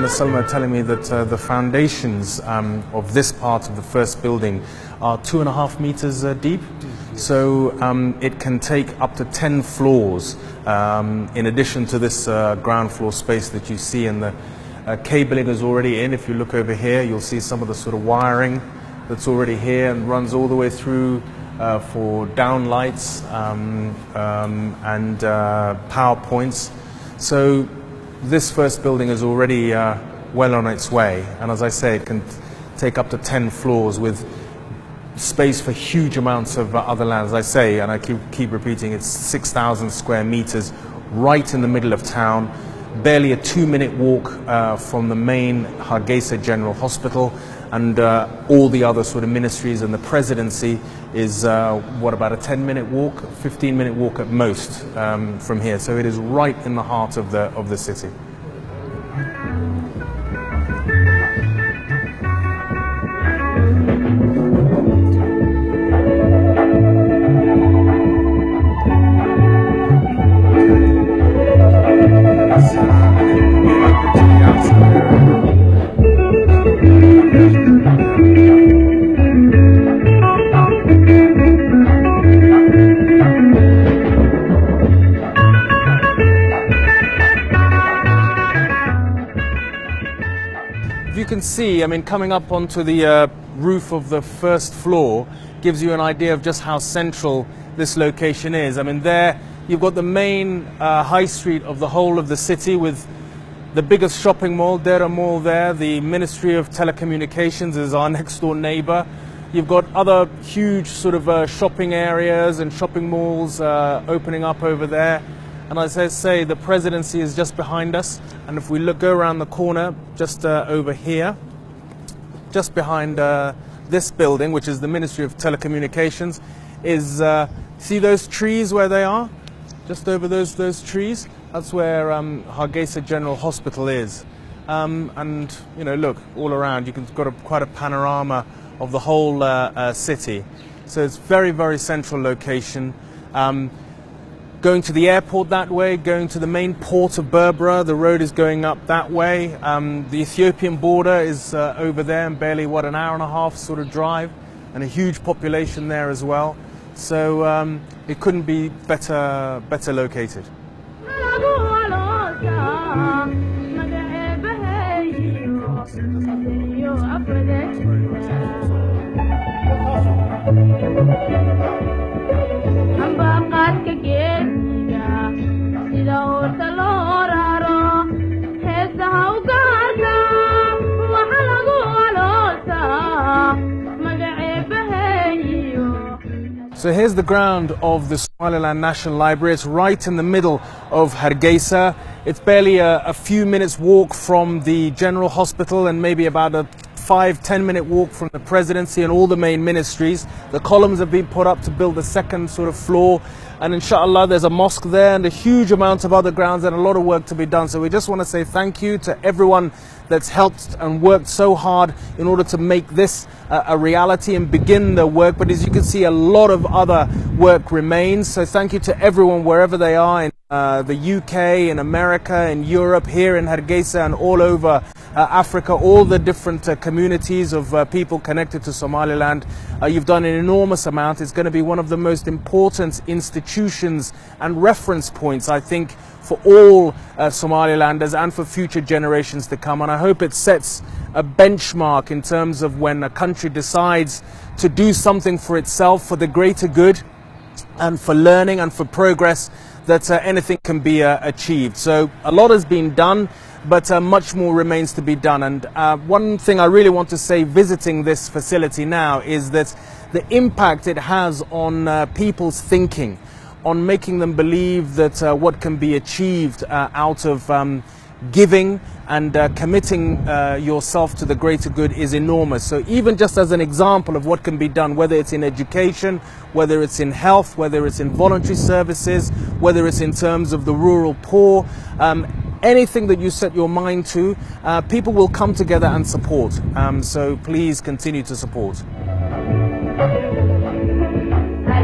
Salma telling me that the foundations of this part of the first building are 2.5 meters deep. So it can take up to 10 floors in addition to this ground floor space that you see, and the cabling is already in. If you look over here, you'll see some of the sort of wiring that's already here and runs all the way through for downlights and power points. So this first building is already well on its way, and as I say, it can take up to 10 floors with space for huge amounts of other land. As I say, and I keep repeating, it's 6,000 square meters right in the middle of town, barely a 2-minute walk from the main Hargeisa General Hospital, and all the other sort of ministries, and the presidency is what, about a 10-minute walk, 15-minute walk at most from here. So it is right in the heart of the city. You can see, I mean, coming up onto the roof of the first floor gives you an idea of just how central this location is. I mean, there you've got the main high street of the whole of the city, with the biggest shopping mall, Daawo Mall there. The Ministry of Telecommunications is our next door neighbor. You've got other huge sort of shopping areas and shopping malls opening up over there. And as I say, the presidency is just behind us. And if we go around the corner, just over here, just behind this building, which is the Ministry of Telecommunications, is, see those trees where they are? Just over those trees? That's where Hargeisa General Hospital is. And, you know, look, all around, you've got quite a panorama of the whole city. So it's very, very central location. Going to the airport that way, going to the main port of Berbera, the road is going up that way. The Ethiopian border is over there, and barely, what, an hour and a half sort of drive, and a huge population there as well. So it couldn't be better located. So here's the ground of the Somaliland National Library. It's right in the middle of Hargeisa. It's barely a few minutes walk from the General Hospital, and maybe about a 5-10 minute walk from the presidency and all the main ministries. The columns have been put up to build the second sort of floor, and inshallah there's a mosque there and a huge amount of other grounds and a lot of work to be done. So we just want to say thank you to everyone that's helped and worked so hard in order to make this a reality and begin the work. But as you can see, a lot of other work remains. So thank you to everyone wherever they are, in the UK, in America, in Europe, here in Hargeisa, and all over Africa, all the different communities of people connected to Somaliland. You've done an enormous amount. It's going to be one of the most important institutions and reference points, I think, for all Somalilanders and for future generations to come. And I hope it sets a benchmark in terms of when a country decides to do something for itself, for the greater good, and for learning and for progress, that anything can be achieved. So a lot has been done, but much more remains to be done. And one thing I really want to say visiting this facility now is that the impact it has on people's thinking, on making them believe that what can be achieved out of giving and committing yourself to the greater good is enormous. So even just as an example of what can be done, whether it's in education, whether it's in health, whether it's in voluntary services, whether it's in terms of the rural poor, anything that you set your mind to, people will come together and support. So please continue to support. I